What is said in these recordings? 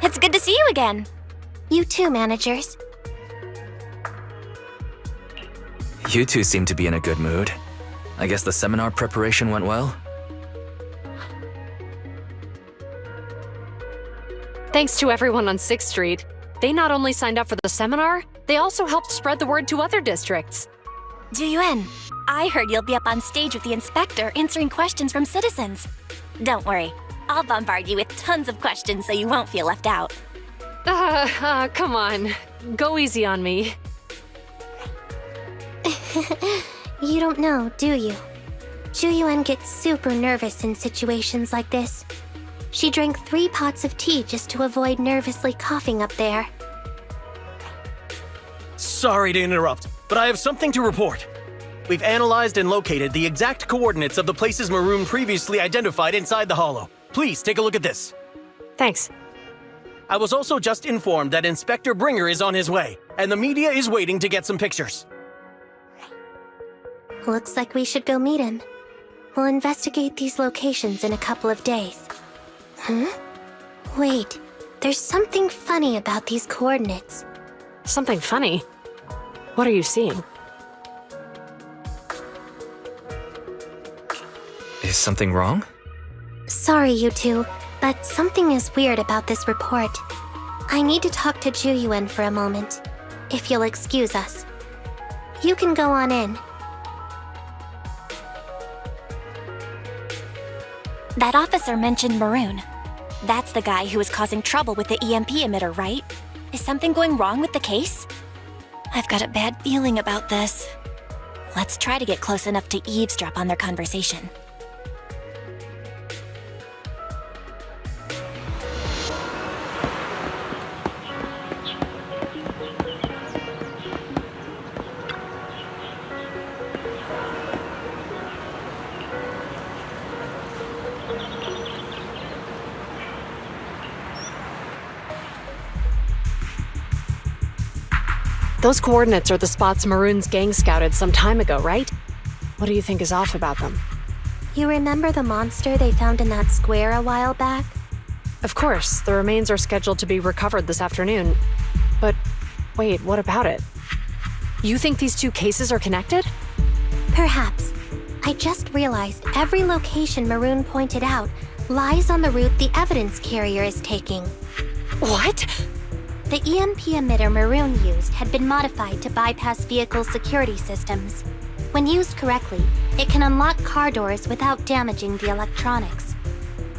It's good to see you again. You too, managers. You two seem to be in a good mood. I guess the seminar preparation went well? Thanks to everyone on 6th Street. They not only signed up for the seminar, they also helped spread the word to other districts. Juyuan, I heard you'll be up on stage with the inspector answering questions from citizens. Don't worry, I'll bombard you with tons of questions so you won't feel left out. Come on. Go easy on me. You don't know, do you? Juyuan gets super nervous in situations like this. She drank 3 pots of tea just to avoid nervously coughing up there. Sorry to interrupt, but I have something to report. We've analyzed and located the exact coordinates of the places Maroon previously identified inside the hollow. Please take a look at this. Thanks. I was also just informed that Inspector Bringer is on his way, and the media is waiting to get some pictures. Looks like we should go meet him. We'll investigate these locations in a couple of days. Wait, there's something funny about these coordinates. Something funny? What are you seeing? Is something wrong? Sorry, you two, but something is weird about this report. I need to talk to Juyuan for a moment, if you'll excuse us. You can go on in. That officer mentioned Maroon. That's the guy who was causing trouble with the EMP emitter, right? Is something going wrong with the case? I've got a bad feeling about this. Let's try to get close enough to eavesdrop on their conversation. Those coordinates are the spots Maroon's gang scouted some time ago, right? What do you think is off about them? You remember the monster they found in that square a while back? Of course, the remains are scheduled to be recovered this afternoon. But wait, what about it? You think these two cases are connected? Perhaps. I just realized every location Maroon pointed out lies on the route the evidence carrier is taking. What? The EMP emitter Maroon used had been modified to bypass vehicle security systems. When used correctly, it can unlock car doors without damaging the electronics.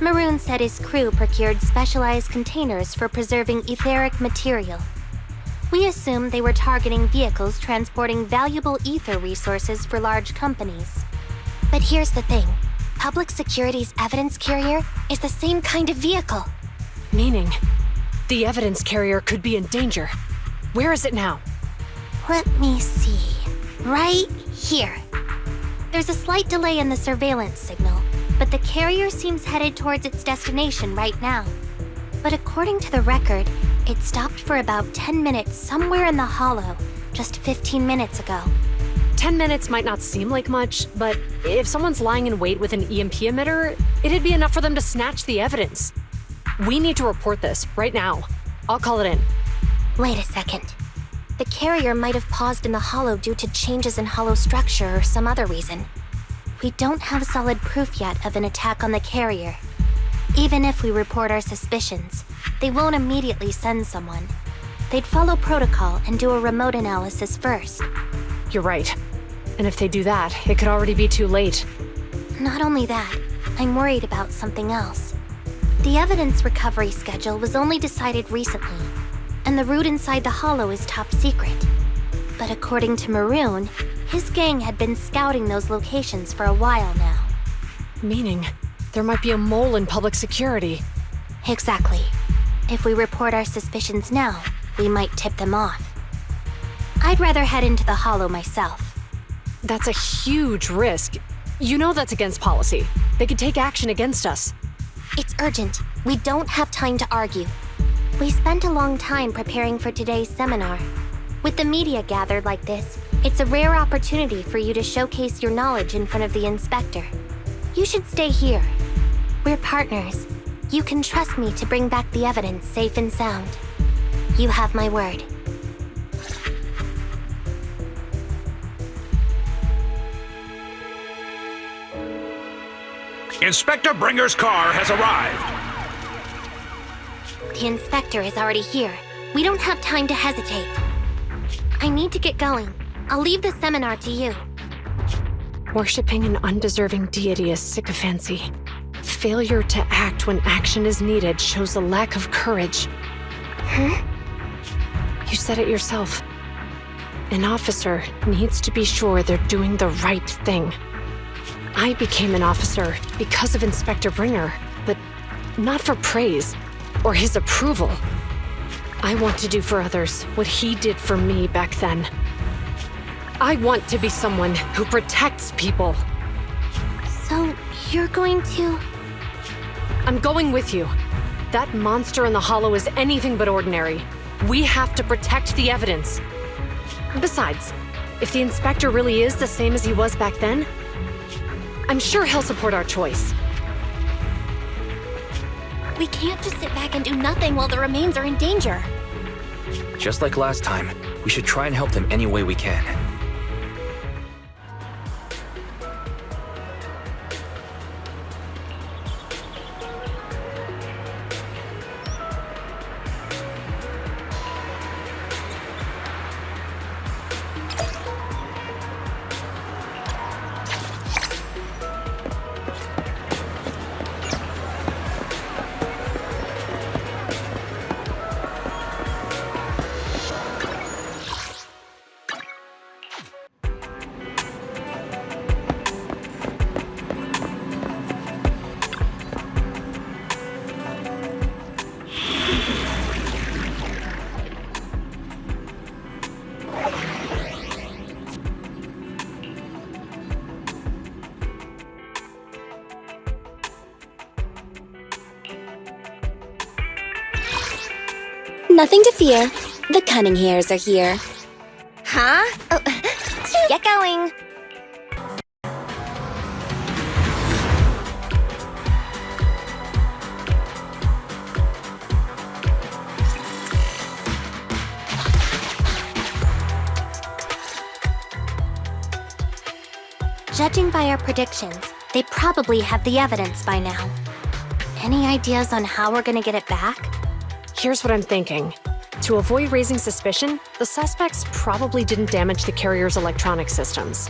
Maroon said his crew procured specialized containers for preserving etheric material. We assumed they were targeting vehicles transporting valuable ether resources for large companies. But here's the thing. Public Security's evidence carrier is the same kind of vehicle. Meaning, the evidence carrier could be in danger. Where is it now? Let me see. Right here. There's a slight delay in the surveillance signal, but the carrier seems headed towards its destination right now. But according to the record, it stopped for about 10 minutes somewhere in the hollow, just 15 minutes ago. 10 minutes might not seem like much, but if someone's lying in wait with an EMP emitter, it'd be enough for them to snatch the evidence. We need to report this, right now. I'll call it in. Wait a second. The carrier might have paused in the hollow due to changes in hollow structure or some other reason. We don't have solid proof yet of an attack on the carrier. Even if we report our suspicions, they won't immediately send someone. They'd follow protocol and do a remote analysis first. You're right. And if they do that, it could already be too late. Not only that, I'm worried about something else. The evidence recovery schedule was only decided recently, and the route inside the hollow is top secret. But according to Maroon, his gang had been scouting those locations for a while now. Meaning, there might be a mole in public security. Exactly. If we report our suspicions now, we might tip them off. I'd rather head into the hollow myself. That's a huge risk. You know that's against policy. They could take action against us. It's urgent. We don't have time to argue. We spent a long time preparing for today's seminar. With the media gathered like this, it's a rare opportunity for you to showcase your knowledge in front of the inspector. You should stay here. We're partners. You can trust me to bring back the evidence safe and sound. You have my word. Inspector Bringer's car has arrived. The inspector is already here. We don't have time to hesitate. I need to get going. I'll leave the seminar to you. Worshipping an undeserving deity is sycophancy. Failure to act when action is needed shows a lack of courage. Huh? You said it yourself. An officer needs to be sure they're doing the right thing. I became an officer because of Inspector Bringer, but not for praise or his approval. I want to do for others what he did for me back then. I want to be someone who protects people. So, you're going to... I'm going with you. That monster in the hollow is anything but ordinary. We have to protect the evidence. Besides, if the inspector really is the same as he was back then, I'm sure he'll support our choice. We can't just sit back and do nothing while the remains are in danger. Just like last time, we should try and help them any way we can. Nothing to fear. The Cunninghairs are here. Huh? Oh, get going. Judging by our predictions, they probably have the evidence by now. Any ideas on how we're gonna get it back? Here's what I'm thinking. To avoid raising suspicion, the suspects probably didn't damage the carrier's electronic systems.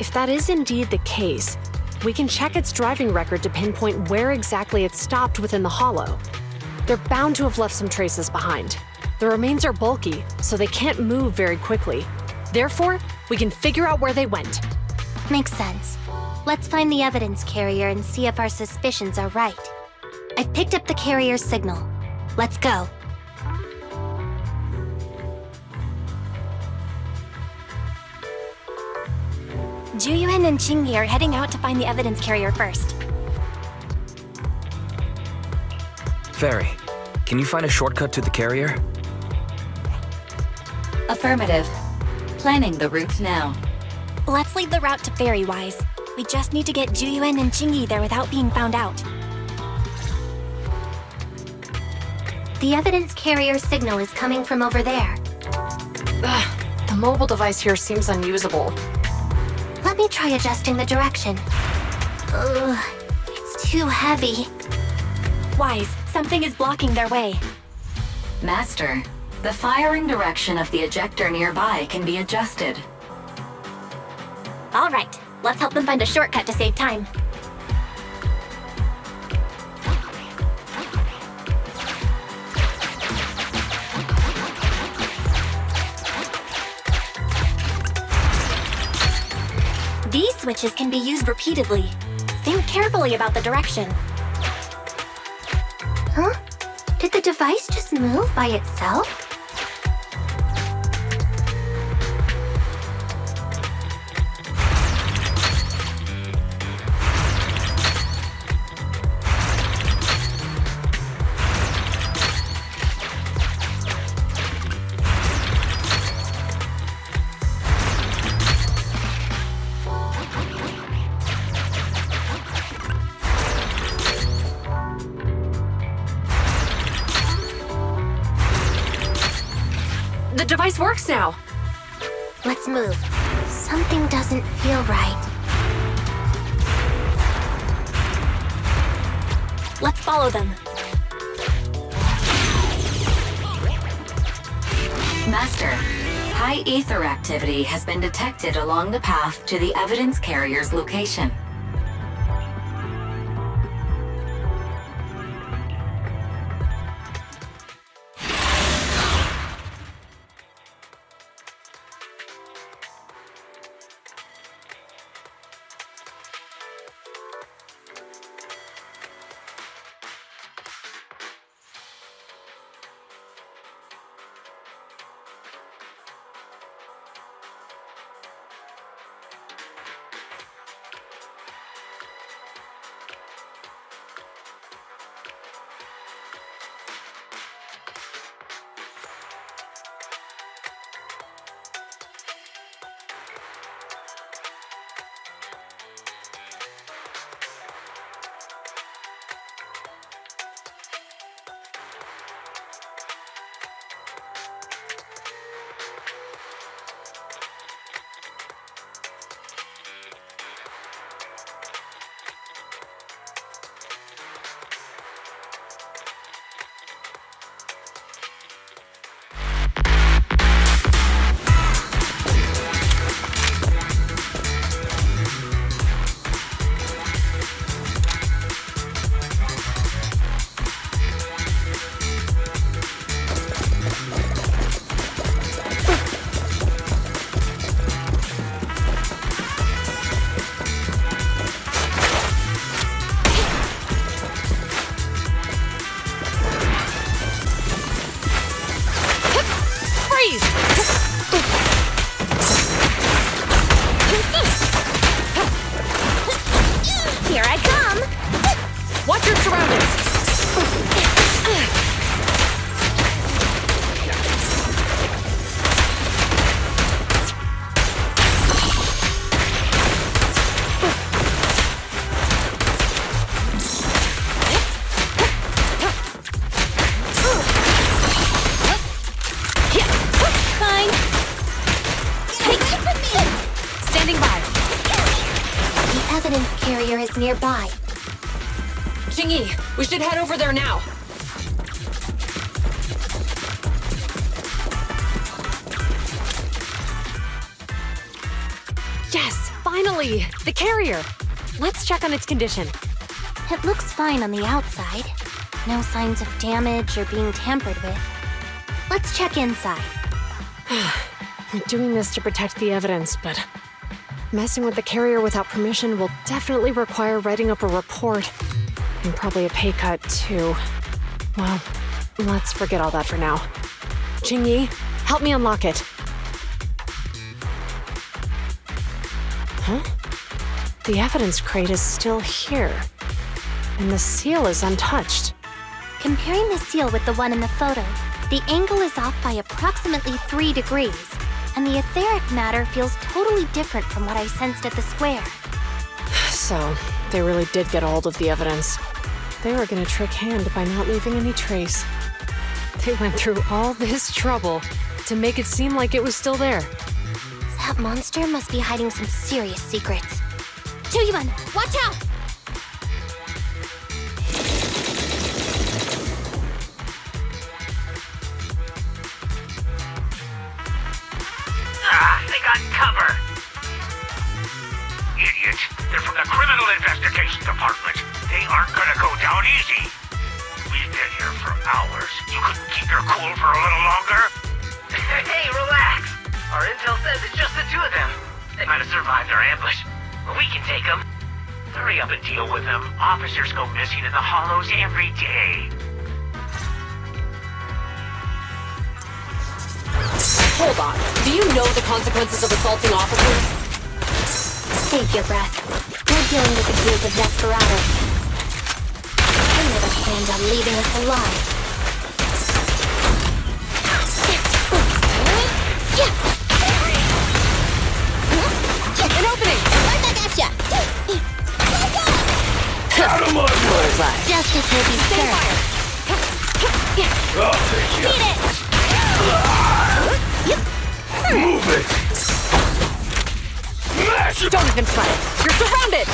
If that is indeed the case, we can check its driving record to pinpoint where exactly it stopped within the hollow. They're bound to have left some traces behind. The remains are bulky, so they can't move very quickly. Therefore, we can figure out where they went. Makes sense. Let's find the evidence carrier and see if our suspicions are right. I've picked up the carrier's signal. Let's go. Juyuan and Qingyi are heading out to find the evidence carrier first. Fairy, can you find a shortcut to the carrier? Affirmative. Planning the route now. Let's leave the route to Fairy-wise. We just need to get Juyuan and Qingyi there without being found out. The evidence carrier signal is coming from over there. Ugh, the mobile device here seems unusable. Let me try adjusting the direction. Ugh, it's too heavy. Wise, something is blocking their way. Master, the firing direction of the ejector nearby can be adjusted. All right, let's help them find a shortcut to save time. These switches can be used repeatedly. Think carefully about the direction. Huh? Did the device just move by itself? the device works now. Let's move. Something doesn't feel right. Let's follow them. Master, high ether activity has been detected along the path to the evidence carrier's location. Here I come! Watch your surroundings! Fine. Standing by. The evidence carrier is nearby. Jingyi, we should head over there now. Yes, finally! The carrier! Let's check on its condition. It looks fine on the outside. No signs of damage or being tampered with. Let's check inside. We're doing this to protect the evidence, but messing with the carrier without permission will definitely require writing up a report. And probably a pay cut, too. Well, let's forget all that for now. Jingyi, help me unlock it. Huh? The evidence crate is still here. And the seal is untouched. Comparing the seal with the one in the photo, the angle is off by approximately 3 degrees, and the etheric matter feels totally different from what I sensed at the square. So, they really did get a hold of the evidence. They were gonna trick Hand by not leaving any trace. They went through all this trouble to make it seem like it was still there. That monster must be hiding some serious secrets. Choyuan, watch out! They got cover. Idiots. They're from the Criminal Investigation Department. They aren't gonna go down easy. We've been here for hours. You couldn't keep your cool for a little longer? Hey, relax. Our intel says it's just the two of them. They might have survived our ambush, but we can take them. Hurry up and deal with them. Officers go missing in the hollows every day. Hold on. Do you know the consequences of assaulting officers? Save your breath. We're dealing with a group of desperados. They never planned on leaving us alive. An opening! Right back at ya! Out of my way! Justice will be served. I'll take you. Beat it! Move it! Smash it! Don't even try it. You're surrounded!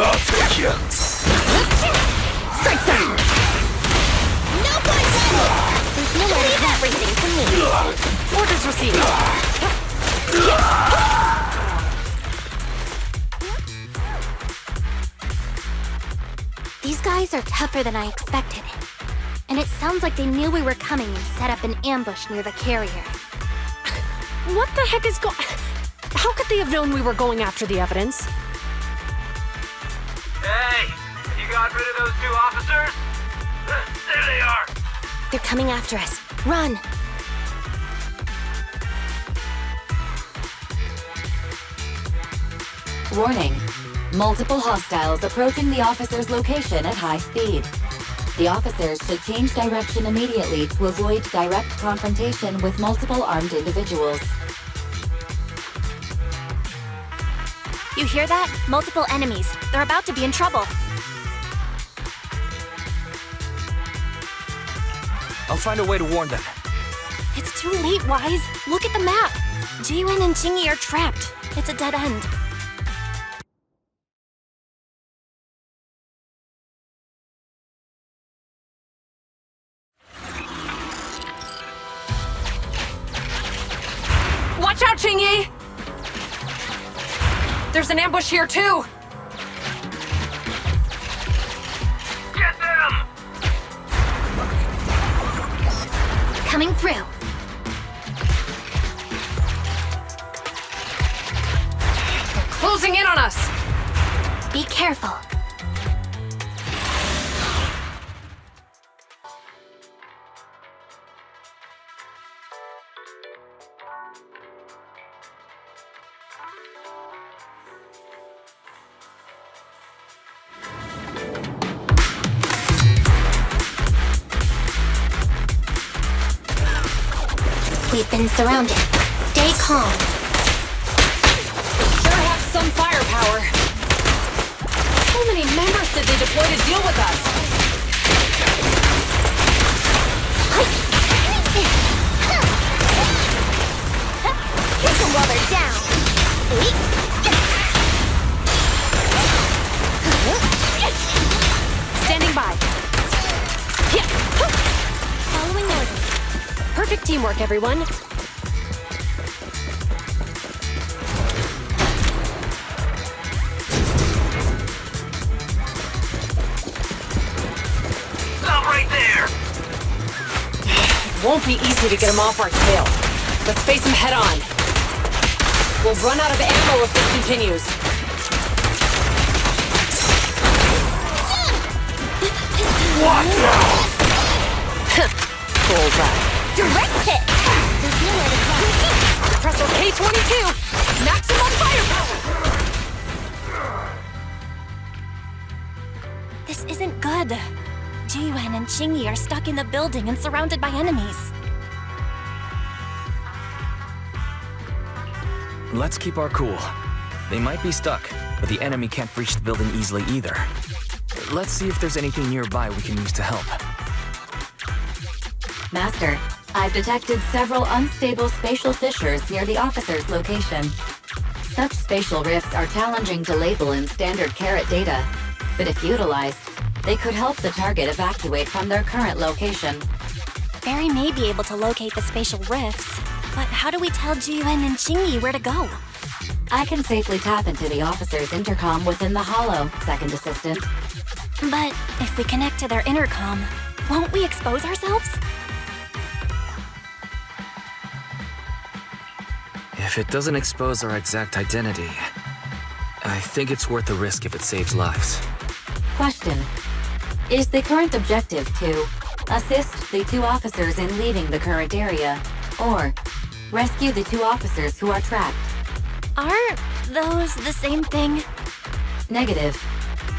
I'll take you. Strike down! No point ready! There's nowhere to leave everything to me. Orders received. These guys are tougher than I expected. And it sounds like they knew we were coming and set up an ambush near the carrier. What the heck is How could they have known we were going after the evidence? Hey, you got rid of those 2 officers? There they are. They're coming after us. Run! Warning. Multiple hostiles approaching the officer's location at high speed. The officers should change direction immediately to avoid direct confrontation with multiple armed individuals. You hear that? Multiple enemies. They're about to be in trouble. I'll find a way to warn them. It's too late, Wise. Look at the map. Ji-Yun and Chingy are trapped. It's a dead end. Watch out, Chingy! There's an ambush here, too! Get them! Coming through. Closing in on us! Be careful. We've been surrounded. Stay calm. Sure have some firepower. How many members did they deploy to deal with us? Hit them while they're down. Standing by. Following orders. Perfect teamwork, everyone. Stop right there! It won't be easy to get them off our tail. Let's face them head on. We'll run out of ammo if this continues. Watch out! Bullseye. Direct hit! There's nowhere to go. Compressor K-22! Maximum firepower! This isn't good. Ji-Yun and Chingy are stuck in the building and surrounded by enemies. Let's keep our cool. They might be stuck, but the enemy can't breach the building easily either. Let's see if there's anything nearby we can use to help. Master, I've detected several unstable spatial fissures near the officer's location. Such spatial rifts are challenging to label in standard carat data, but if utilized, they could help the target evacuate from their current location. Barry may be able to locate the spatial rifts, but how do we tell Ji-Yun and Chingy where to go? I can safely tap into the officer's intercom within the hollow, Second Assistant. But if we connect to their intercom, won't we expose ourselves? If it doesn't expose our exact identity, I think it's worth the risk if it saves lives. Question. Is the current objective to assist the 2 officers in leaving the current area, or rescue the 2 officers who are trapped? Are those the same thing? Negative.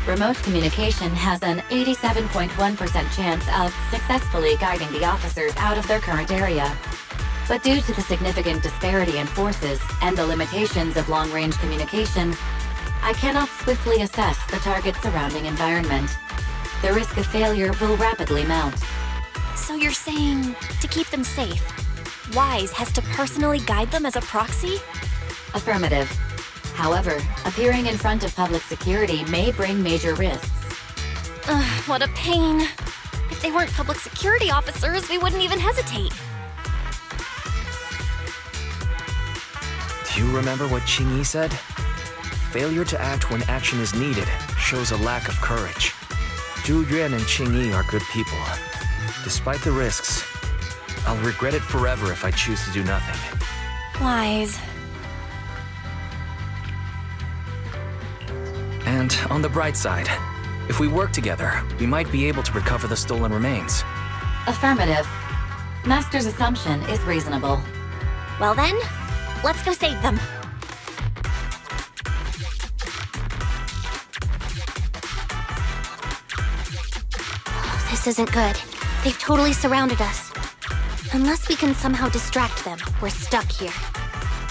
Remote communication has an 87.1% chance of successfully guiding the officers out of their current area. But due to the significant disparity in forces and the limitations of long-range communication, I cannot swiftly assess the target's surrounding environment. The risk of failure will rapidly mount. So you're saying to keep them safe, Wise has to personally guide them as a proxy? Affirmative. However, appearing in front of public security may bring major risks. Ugh, what a pain. If they weren't public security officers, we wouldn't even hesitate. Do you remember what Qingyi said? Failure to act when action is needed shows a lack of courage. Zhu Yuan and Qingyi are good people. Despite the risks, I'll regret it forever if I choose to do nothing. Wise. And on the bright side, if we work together, we might be able to recover the stolen remains. Affirmative. Master's assumption is reasonable. Well then, let's go save them. This isn't good. They've totally surrounded us. Unless we can somehow distract them, we're stuck here.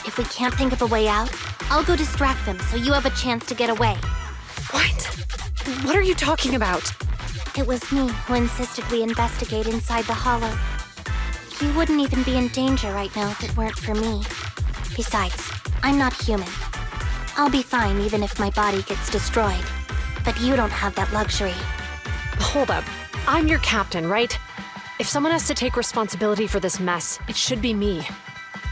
If we can't think of a way out, I'll go distract them so you have a chance to get away. What? What are you talking about? It was me who insisted we investigate inside the hollow. You wouldn't even be in danger right now if it weren't for me. Besides, I'm not human. I'll be fine even if my body gets destroyed. But you don't have that luxury. Hold up. I'm your captain, right? If someone has to take responsibility for this mess, it should be me.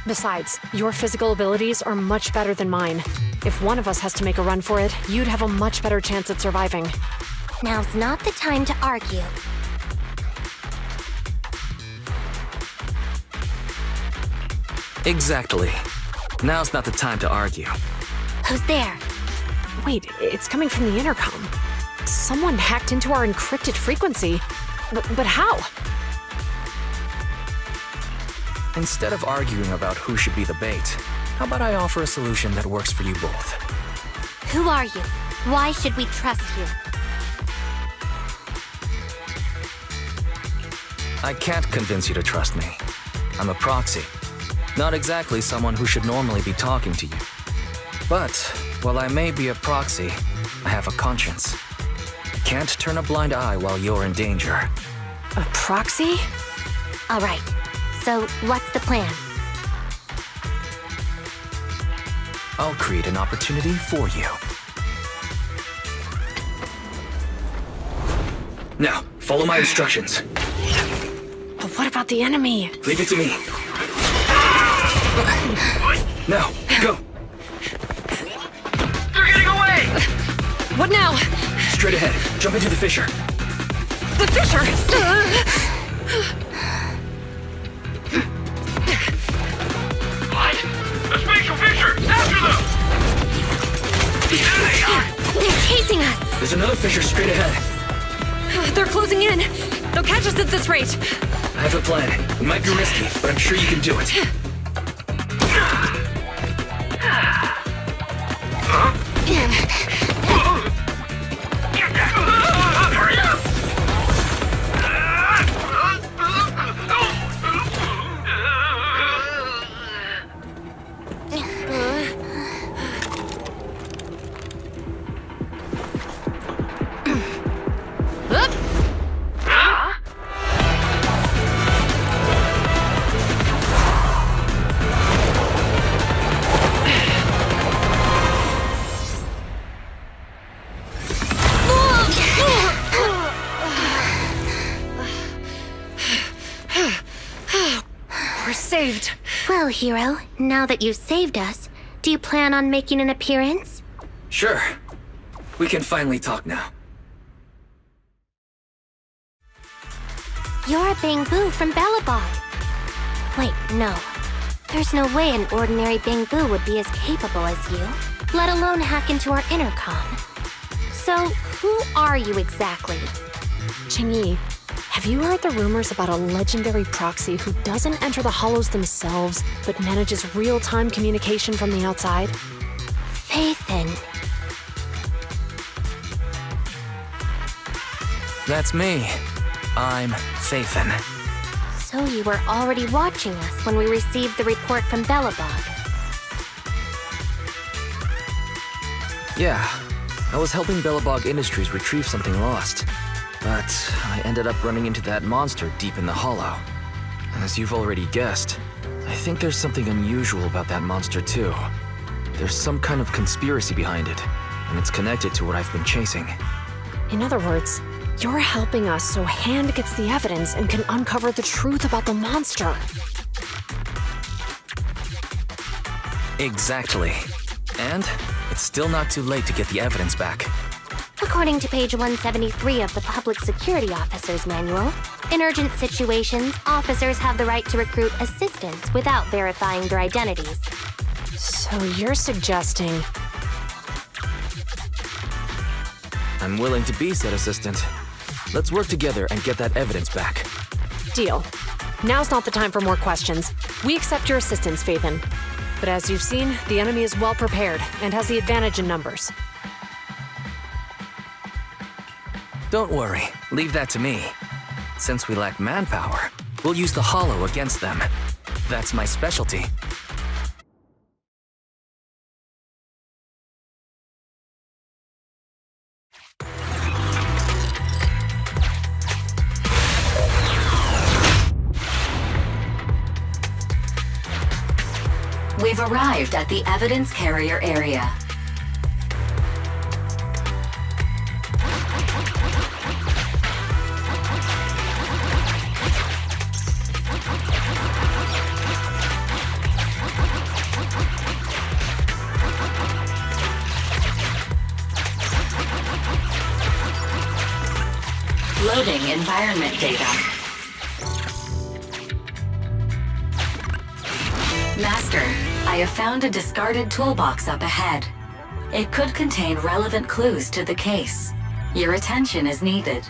Besides, your physical abilities are much better than mine. If one of us has to make a run for it, you'd have a much better chance at surviving. Now's not the time to argue. Exactly. Now's not the time to argue. Who's there? Wait, it's coming from the intercom. Someone hacked into our encrypted frequency. But how? Instead of arguing about who should be the bait, how about I offer a solution that works for you both? Who are you? Why should we trust you? I can't convince you to trust me. I'm a proxy. Not exactly someone who should normally be talking to you. But, while I may be a proxy, I have a conscience. I can't turn a blind eye while you're in danger. A proxy? All right. So, what's the plan? I'll create an opportunity for you. Now, follow my instructions. But what about the enemy? Leave it to me. Now, go. They're getting away! What now? Straight ahead. Jump into the fissure. The fissure! What? A spatial fissure! After them! There they are! They're chasing us! There's another fissure straight ahead. They're closing in. They'll catch us at this rate. I have a plan. It might be risky, but I'm sure you can do it. Hurry up! We're saved. Well, hero, now that you've saved us, do you plan on making an appearance? Sure. We can finally talk now. You're Bangbu from Bellabog. Wait, no. There's no way an ordinary Bangbu would be as capable as you, let alone hack into our intercom. So, who are you exactly? Qingyi, have you heard the rumors about a legendary proxy who doesn't enter the hollows themselves, but manages real-time communication from the outside? Faithin. That's me. I'm Faithin. So you were already watching us when we received the report from Bellabog. Yeah, I was helping Bellabog Industries retrieve something lost. But I ended up running into that monster deep in the hollow. As you've already guessed, I think there's something unusual about that monster too. There's some kind of conspiracy behind it, and it's connected to what I've been chasing. In other words, you're helping us so Hand gets the evidence and can uncover the truth about the monster. Exactly. And it's still not too late to get the evidence back. According to page 173 of the Public Security Officer's Manual, in urgent situations, officers have the right to recruit assistants without verifying their identities. So you're suggesting... I'm willing to be said assistant. Let's work together and get that evidence back. Deal. Now's not the time for more questions. We accept your assistance, Phaethon. But as you've seen, the enemy is well prepared and has the advantage in numbers. Don't worry, leave that to me. Since we lack manpower, we'll use the Hollow against them. That's my specialty. We've arrived at the evidence carrier area. Loading environment data. Master, I have found a discarded toolbox up ahead. It could contain relevant clues to the case. Your attention is needed.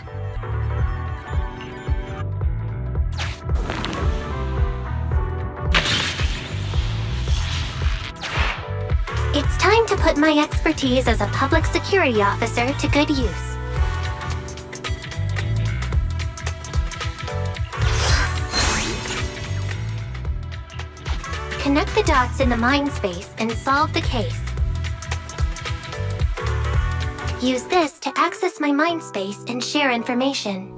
It's time to put my expertise as a public security officer to good use. Connect the dots in the mind space and solve the case. Use this to access my mind space and share information.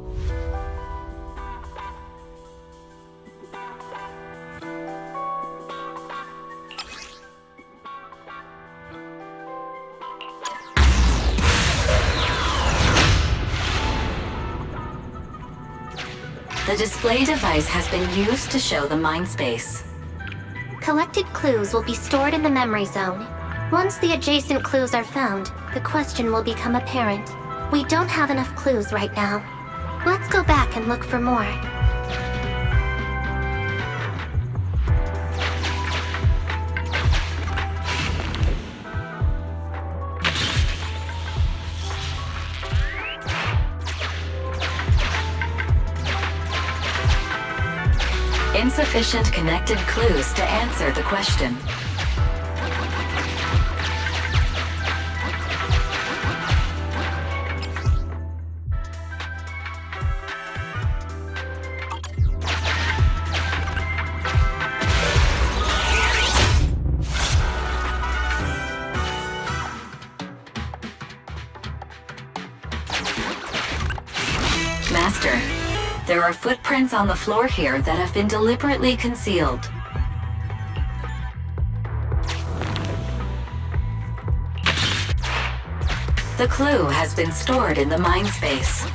The display device has been used to show the mind space. Collected clues will be stored in the memory zone. Once the adjacent clues are found, the question will become apparent. We don't have enough clues right now. Let's go back and look for more. Insufficient connected clues to answer the question. Master, there are footprints on the floor here that have been deliberately concealed. The clue has been stored in the mind space.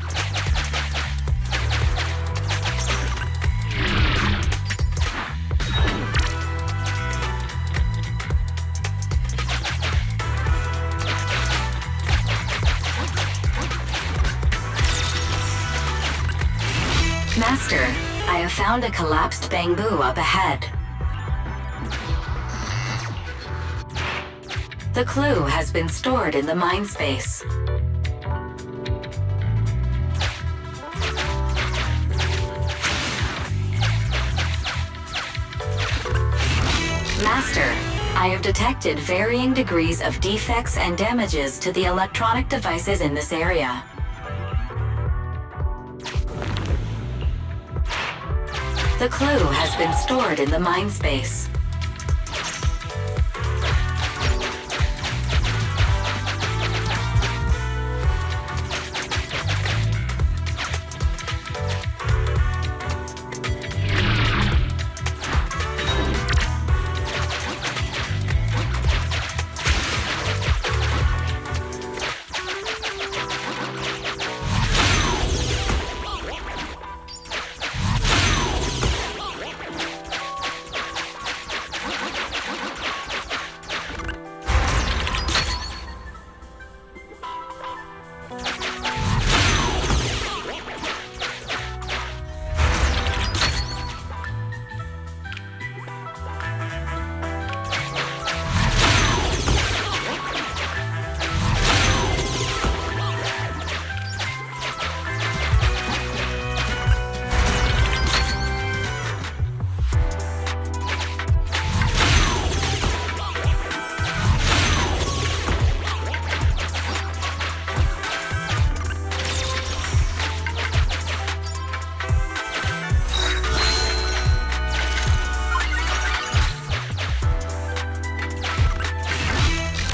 Master, I have found a collapsed bamboo up ahead. The clue has been stored in the mind space. Master, I have detected varying degrees of defects and damages to the electronic devices in this area. The clue has been stored in the mind space.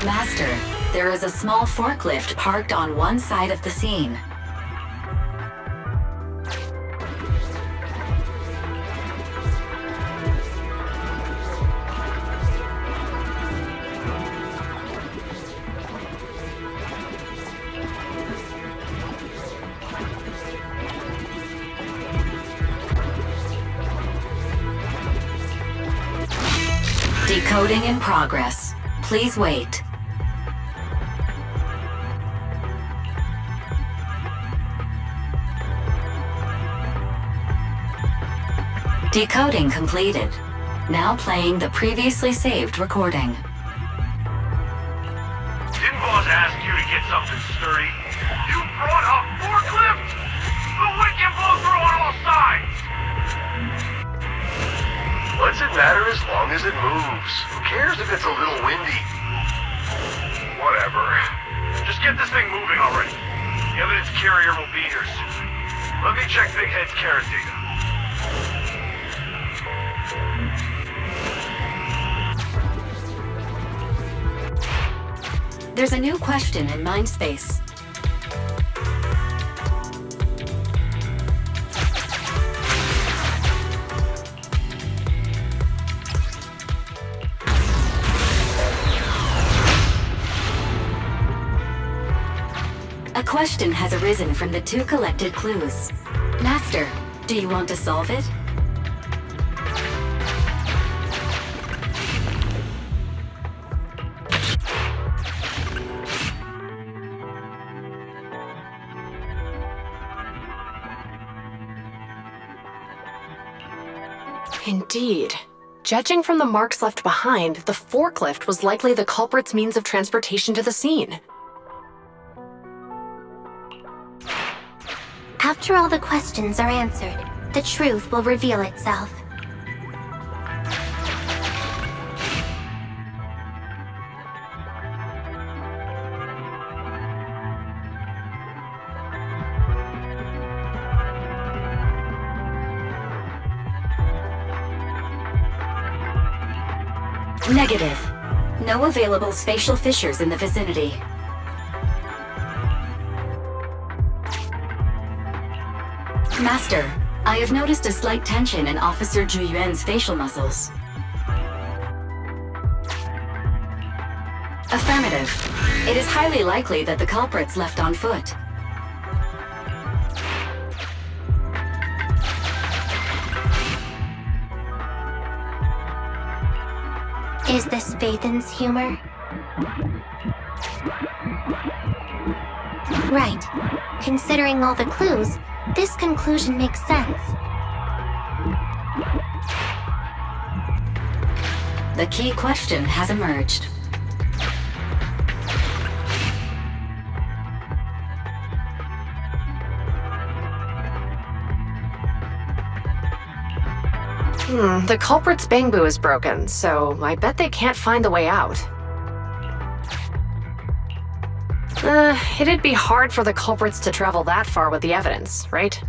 Master, there is a small forklift parked on one side of the scene. Decoding in progress. Please wait. Decoding completed. Now playing the previously saved recording. Didn't boss ask you to get something sturdy? You brought a forklift? The wind can blow through on all sides! What's it matter as long as it moves? Who cares if it's a little windy? Whatever. Just get this thing moving already. The evidence carrier will be here soon. Let me check Big Head's carrot data. There's a new question in Mindspace. A question has arisen from the two collected clues. Master, do you want to solve it? Indeed. Judging from the marks left behind, the forklift was likely the culprit's means of transportation to the scene. After all the questions are answered, the truth will reveal itself. Negative. No available spatial fissures in the vicinity. Master, I have noticed a slight tension in Officer Zhu Yuan's facial muscles. Affirmative. It is highly likely that the culprit's left on foot. Is this Vathan's humor? Right. Considering all the clues, this conclusion makes sense. The key question has emerged. The culprit's bamboo is broken, so I bet they can't find the way out. It'd be hard for the culprits to travel that far with the evidence, right?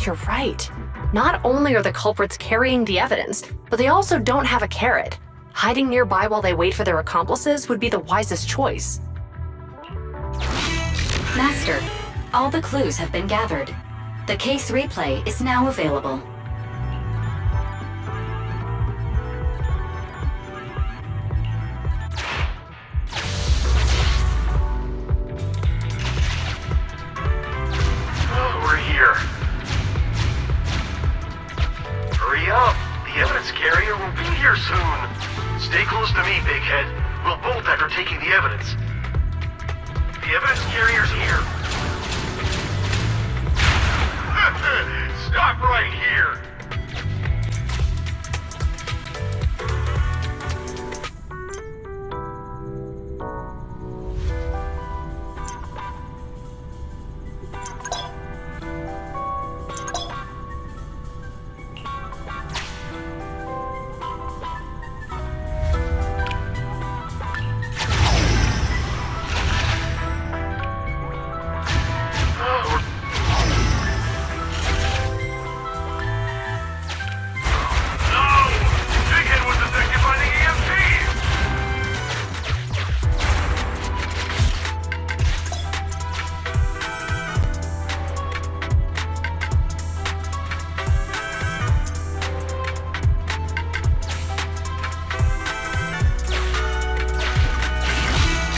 You're right. Not only are the culprits carrying the evidence, but they also don't have a carrot. Hiding nearby while they wait for their accomplices would be the wisest choice. Master, all the clues have been gathered. The case replay is now available. We're here. Hurry up! The evidence carrier will be here soon. Stay close to me, Big Head. We'll bolt after taking the evidence. The evidence carrier's here. Stop right here!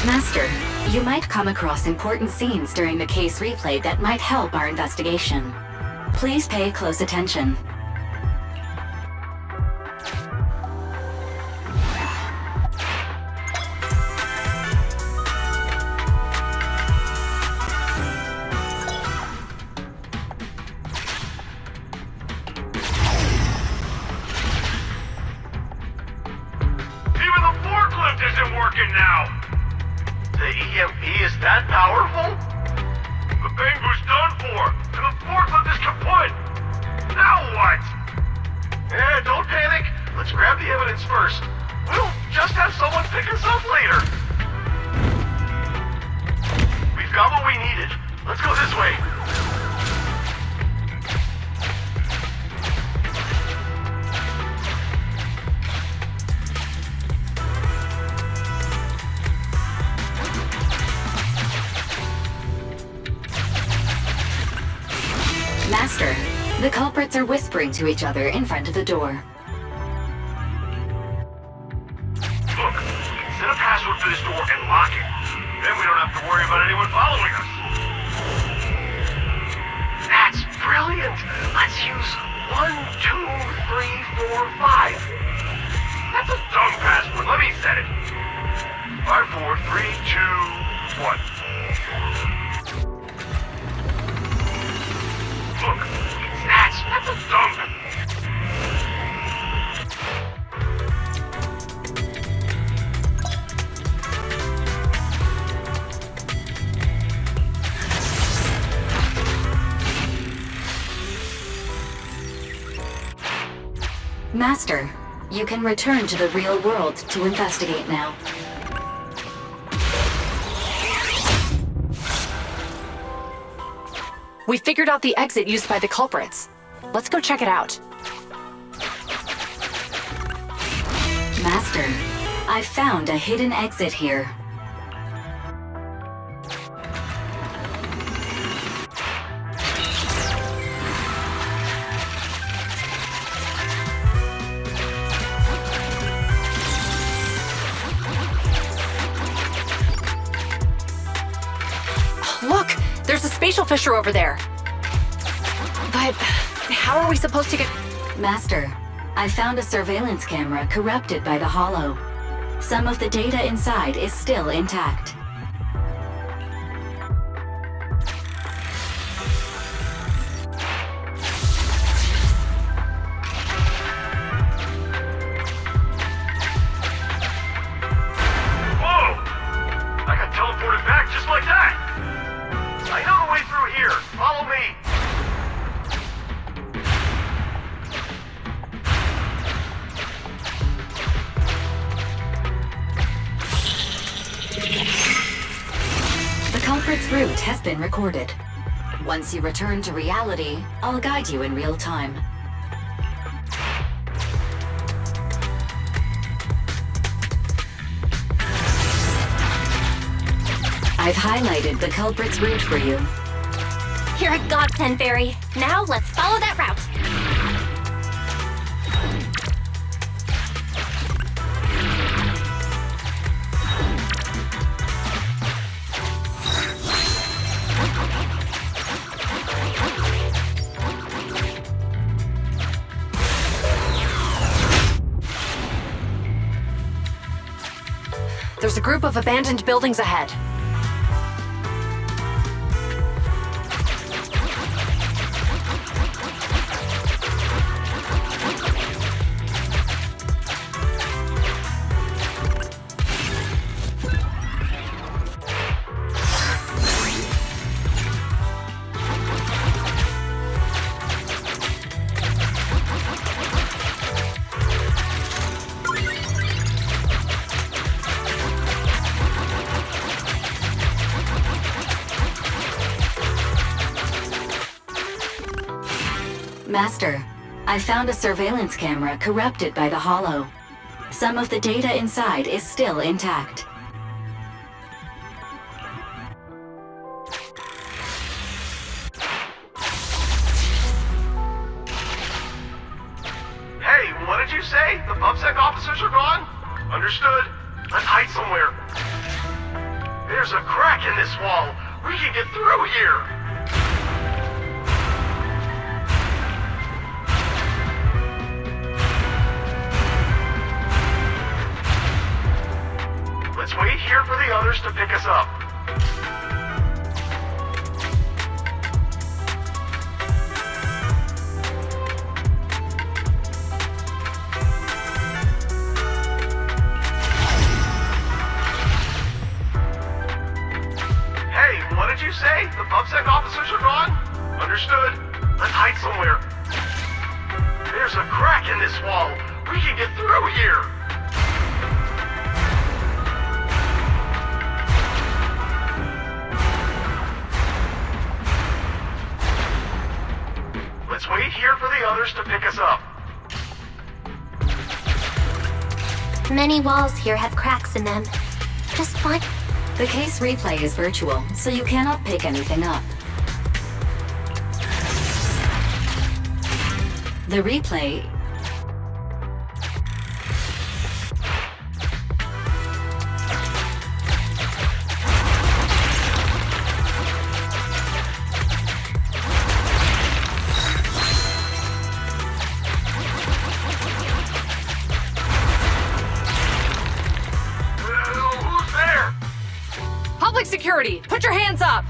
Master, you might come across important scenes during the case replay that might help our investigation. Please pay close attention. Even the forklift isn't working now! The EMP is that powerful? The Bangu's done for, and the forklift is kaput! Now what? Don't panic. Let's grab the evidence first. We'll just have someone pick us up later. We've got what we needed. Let's go this way. Master, the culprits are whispering to each other in front of the door. Look, set a password for this door and lock it. Then we don't have to worry about anyone following us. That's brilliant. Let's use 1, 2, 3, 4, 5. That's a dumb password. Let me set it. 5, 4, 3, 2, 1. Look, it's that. That's a dumb. Master, you can return to the real world to investigate now. We figured out the exit used by the culprits. Let's go check it out. Master, I found a hidden exit here. Look! There's a spatial fissure over there. But how are we supposed to get... Master, I found a surveillance camera corrupted by the hollow. Some of the data inside is still intact. Whoa! I got teleported back just like that! I know the way through here. Follow me. The culprit's route has been recorded. Once you return to reality, I'll guide you in real time. I've highlighted the culprit's route for you. You're a godsend, Barry. Now let's follow that route. There's a group of abandoned buildings ahead. Master, I found a surveillance camera corrupted by the hollow. Some of the data inside is still intact. Hey, what did you say? The PubSec officers are gone? Understood. Let's hide somewhere. There's a crack in this wall. We can get through here. Let's wait here for the others to pick us up. Hey, what did you say? The PubSec officers are gone? Understood. Let's hide somewhere. There's a crack in this wall. We can get through here. Let's wait here for the others to pick us up. Many walls here have cracks in them. Just find... The case replay is virtual, so you cannot pick anything up. The replay... Who's there? Public security, put your hands up!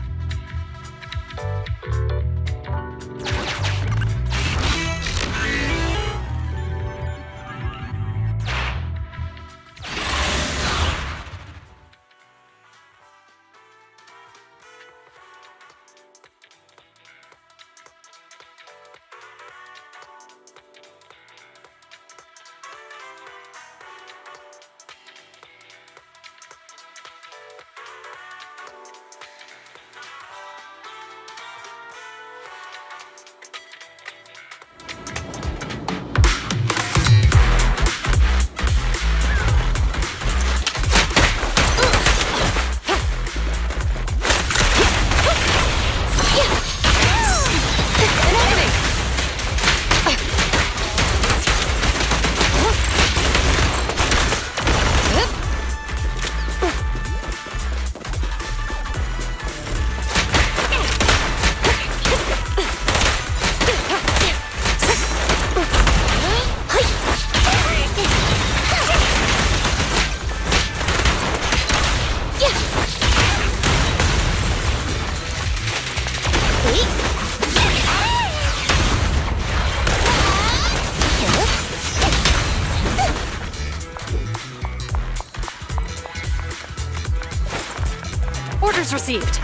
Orders received.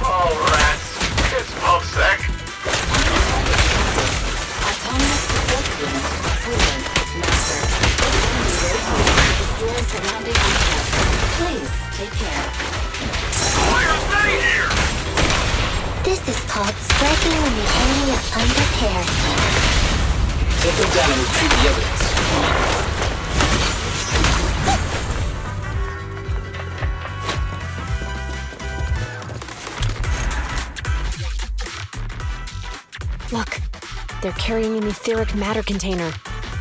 Oh, rats. It's PubSec. Autonomous support unit. Proven. Master. Destroy surrounding assets. Please, take care. Why are they here? This is called striking when the enemy is unprepared. Take them down and retrieve the evidence. Look, they're carrying an etheric matter container.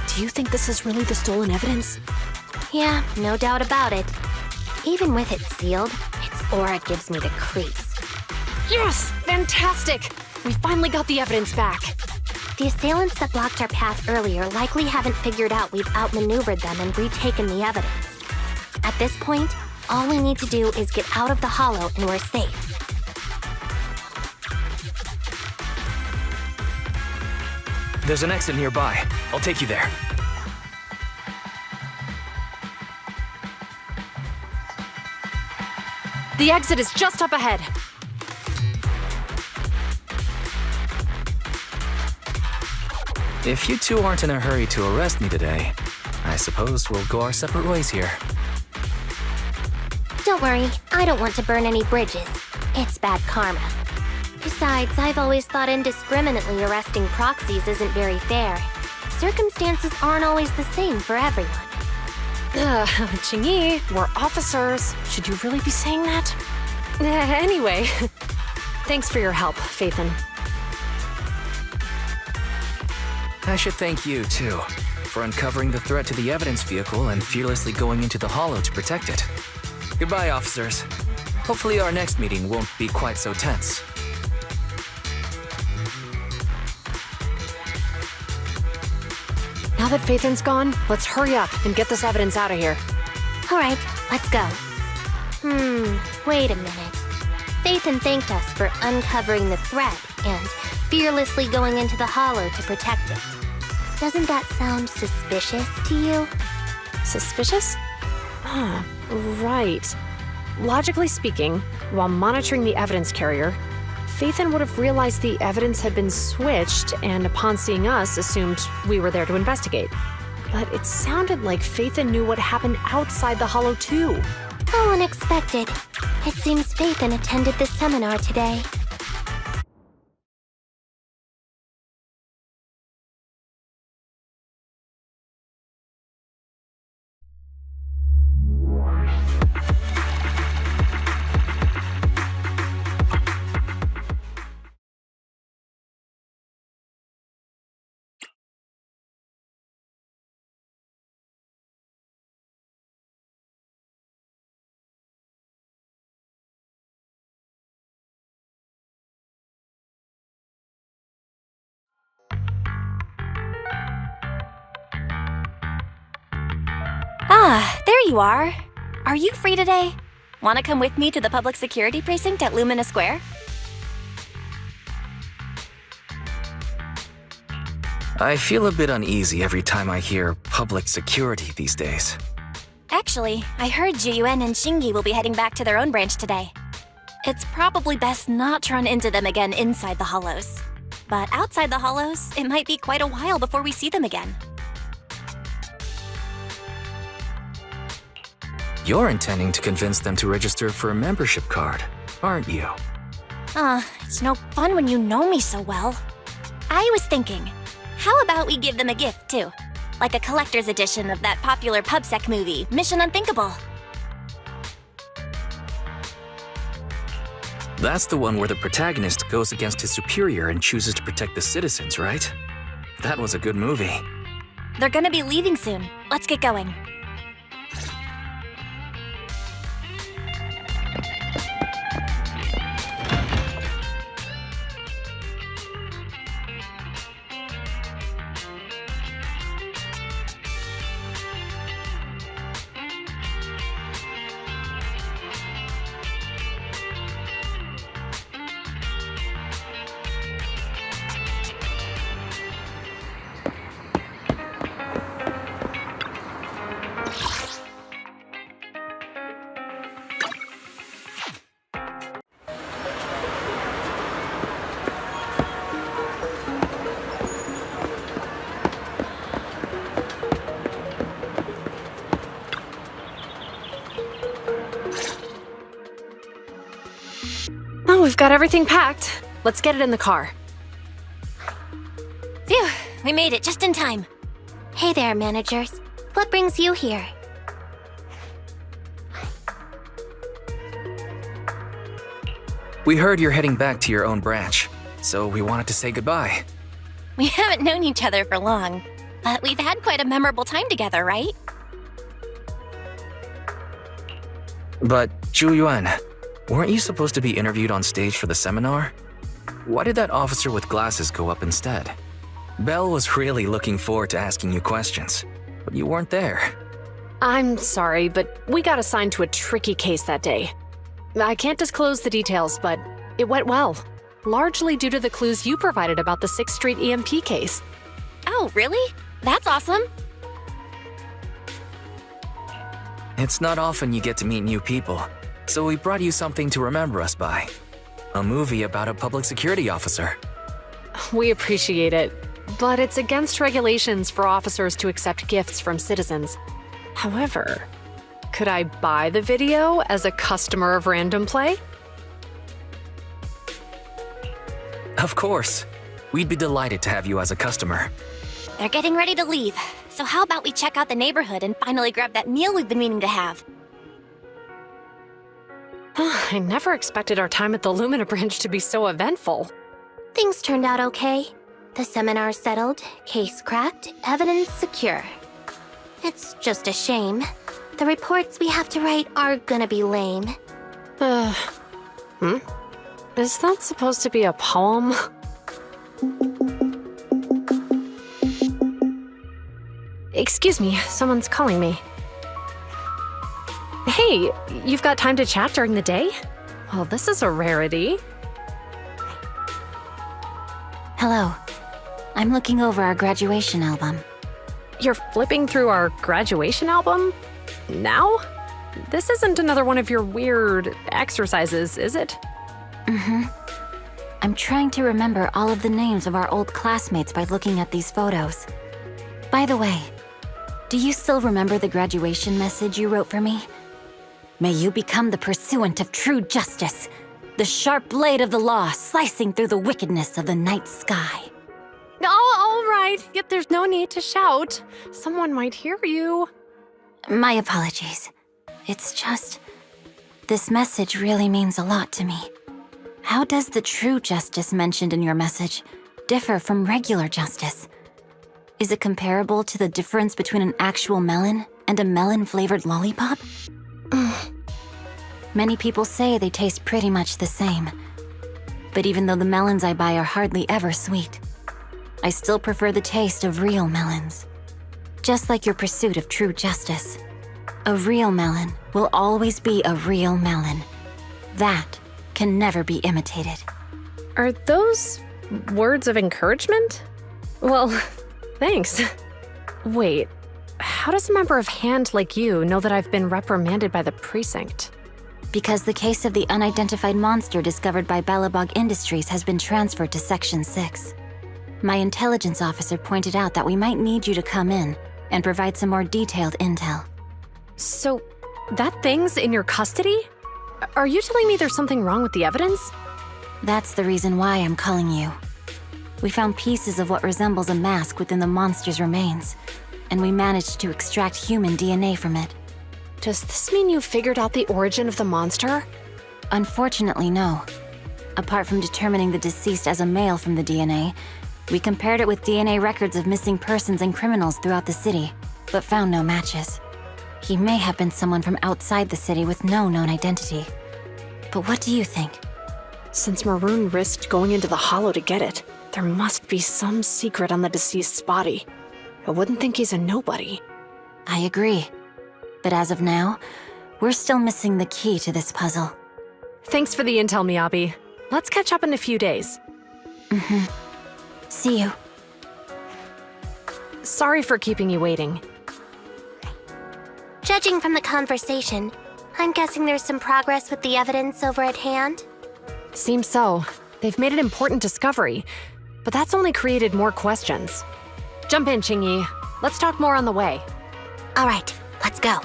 Do you think this is really the stolen evidence? Yeah, no doubt about it. Even with it sealed, its aura gives me the creeps. Yes! Fantastic! We finally got the evidence back. The assailants that blocked our path earlier likely haven't figured out we've outmaneuvered them and retaken the evidence. At this point, all we need to do is get out of the hollow and we're safe. There's an exit nearby. I'll take you there. The exit is just up ahead. If you two aren't in a hurry to arrest me today, I suppose we'll go our separate ways here. Don't worry, I don't want to burn any bridges. It's bad karma. Besides, I've always thought indiscriminately arresting proxies isn't very fair. Circumstances aren't always the same for everyone. Qingyi, we're officers. Should you really be saying that? Anyway, thanks for your help, Phaethon. I should thank you, too. for uncovering the threat to the evidence vehicle and fearlessly going into the hollow to protect it. Goodbye, officers. Hopefully our next meeting won't be quite so tense. Now that Phaethan's gone, let's hurry up and get this evidence out of here. All right, let's go. Wait a minute. Phaethan thanked us for uncovering the threat and fearlessly going into the hollow to protect it. Doesn't that sound suspicious to you? Suspicious? Ah, right. Logically speaking, while monitoring the evidence carrier, Phaethan would have realized the evidence had been switched and upon seeing us assumed we were there to investigate. But it sounded like Phaethan knew what happened outside the hollow too. How unexpected. It seems Phaethan attended the seminar today. Ah, there you are. Are you free today? Want to come with me to the public security precinct at Lumina Square? I feel a bit uneasy every time I hear public security these days. Actually, I heard Juyuan and Shingi will be heading back to their own branch today. It's probably best not to run into them again inside the hollows. But outside the hollows, it might be quite a while before we see them again. You're intending to convince them to register for a membership card, aren't you? It's no fun when you know me so well. I was thinking, how about we give them a gift too? Like a collector's edition of that popular PubSec movie, Mission Unthinkable. That's the one where the protagonist goes against his superior and chooses to protect the citizens, right? That was a good movie. They're gonna be leaving soon. Let's get going. Oh, we've got everything packed. Let's get it in the car. Phew, we made it just in time. Hey there, managers. What brings you here? We heard you're heading back to your own branch, so we wanted to say goodbye. We haven't known each other for long, but we've had quite a memorable time together, right? But, Juyuan, weren't you supposed to be interviewed on stage for the seminar? Why did that officer with glasses go up instead? Belle was really looking forward to asking you questions, but you weren't there. I'm sorry, but we got assigned to a tricky case that day. I can't disclose the details, but it went well. Largely due to the clues you provided about the 6th Street EMP case. Oh, really? That's awesome. It's not often you get to meet new people, so we brought you something to remember us by. A movie about a public security officer. We appreciate it, but it's against regulations for officers to accept gifts from citizens. However, could I buy the video as a customer of Random Play? Of course. We'd be delighted to have you as a customer. They're getting ready to leave, so how about we check out the neighborhood and finally grab that meal we've been meaning to have? I never expected our time at the Lumina branch to be so eventful. Things turned out okay. The seminar settled, case cracked, evidence secure. It's just a shame. The reports we have to write are gonna be lame. Is that supposed to be a poem? Excuse me, someone's calling me. Hey, you've got time to chat during the day? Well, this is a rarity. Hello. I'm looking over our graduation album. You're flipping through our graduation album? Now? This isn't another one of your weird exercises, is it? I'm trying to remember all of the names of our old classmates by looking at these photos. By the way, do you still remember the graduation message you wrote for me? May you become the pursuant of true justice, the sharp blade of the law slicing through the wickedness of the night sky. Oh, all right. Yet there's no need to shout. Someone might hear you. My apologies. It's just, this message really means a lot to me. How does the true justice mentioned in your message differ from regular justice? Is it comparable to the difference between an actual melon and a melon-flavored lollipop? Many people say they taste pretty much the same. But even though the melons I buy are hardly ever sweet, I still prefer the taste of real melons. Just like your pursuit of true justice. A real melon will always be a real melon. That can never be imitated. Are those words of encouragement? Well, thanks. Wait, how does a member of HAND like you know that I've been reprimanded by the precinct? Because the case of the unidentified monster discovered by Belobog Industries has been transferred to Section 6. My intelligence officer pointed out that we might need you to come in and provide some more detailed intel. So, that thing's in your custody? Are you telling me there's something wrong with the evidence? That's the reason why I'm calling you. We found pieces of what resembles a mask within the monster's remains, and we managed to extract human DNA from it. Does this mean you figured out the origin of the monster? Unfortunately, no. Apart from determining the deceased as a male from the DNA, we compared it with DNA records of missing persons and criminals throughout the city, but found no matches. He may have been someone from outside the city with no known identity. But what do you think? Since Maroon risked going into the Hollow to get it, there must be some secret on the deceased's body. I wouldn't think he's a nobody. I agree. But as of now, we're still missing the key to this puzzle. Thanks for the intel, Miyabi. Let's catch up in a few days. See you. Sorry for keeping you waiting. Judging from the conversation, I'm guessing there's some progress with the evidence over at HAND? Seems so. They've made an important discovery, but that's only created more questions. Jump in, Qingyi. Let's talk more on the way. All right, let's go.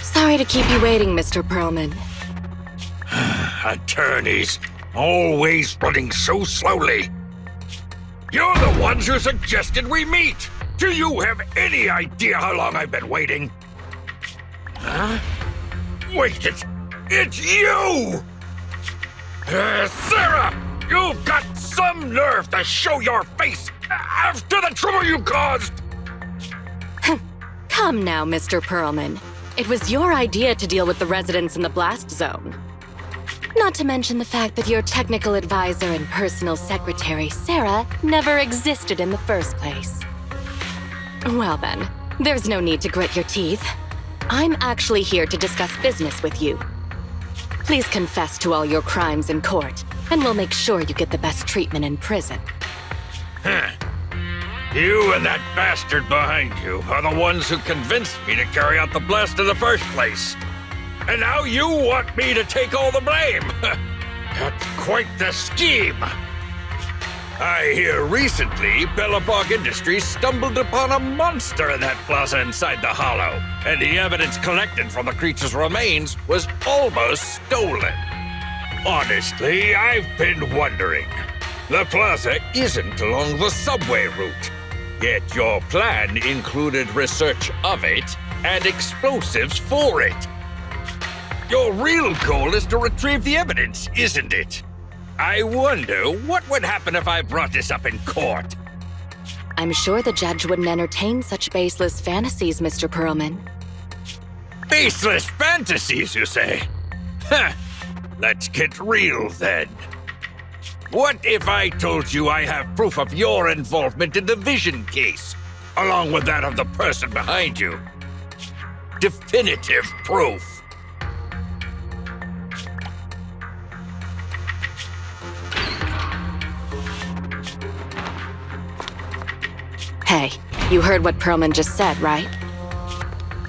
Sorry to keep you waiting, Mr. Perlman. Attorneys, always running so slowly. You're the ones who suggested we meet. Do you have any idea how long I've been waiting? Huh? Wait, it's you! Sarah! You've got some nerve to show your face after the trouble you caused! Come now, Mr. Perlman. It was your idea to deal with the residents in the blast zone. Not to mention the fact that your technical advisor and personal secretary, Sarah, never existed in the first place. Well then, there's no need to grit your teeth. I'm actually here to discuss business with you. Please confess to all your crimes in court, and we'll make sure you get the best treatment in prison. You and that bastard behind you are the ones who convinced me to carry out the blast in the first place. And now you want me to take all the blame. That's quite the scheme. I hear recently Belobog Industries stumbled upon a monster in that plaza inside the Hollow, and the evidence collected from the creature's remains was almost stolen. Honestly, I've been wondering. The plaza isn't along the subway route, yet your plan included research of it and explosives for it. Your real goal is to retrieve the evidence, isn't it? I wonder what would happen if I brought this up in court. I'm sure the judge wouldn't entertain such baseless fantasies, Mr. Perlman. Baseless fantasies, you say? Huh. Let's get real then. What if I told you I have proof of your involvement in the Vision case, along with that of the person behind you? Definitive proof. Hey, you heard what Perlman just said, right?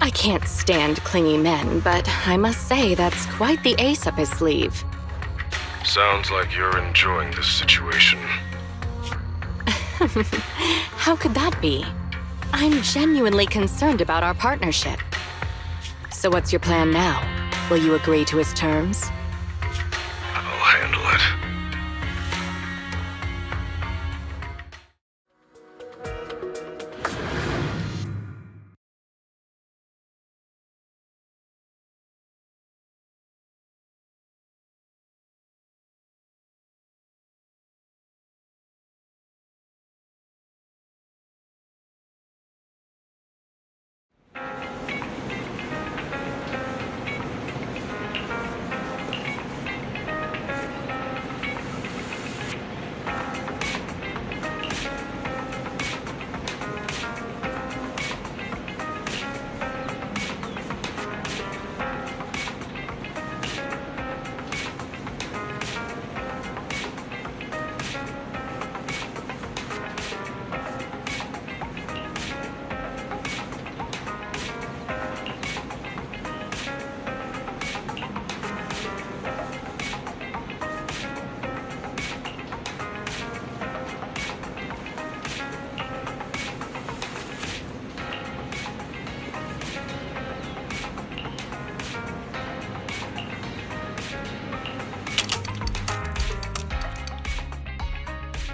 I can't stand clingy men, but I must say that's quite the ace up his sleeve. Sounds like you're enjoying this situation. How could that be? I'm genuinely concerned about our partnership. So what's your plan now? Will you agree to his terms? I'll handle it.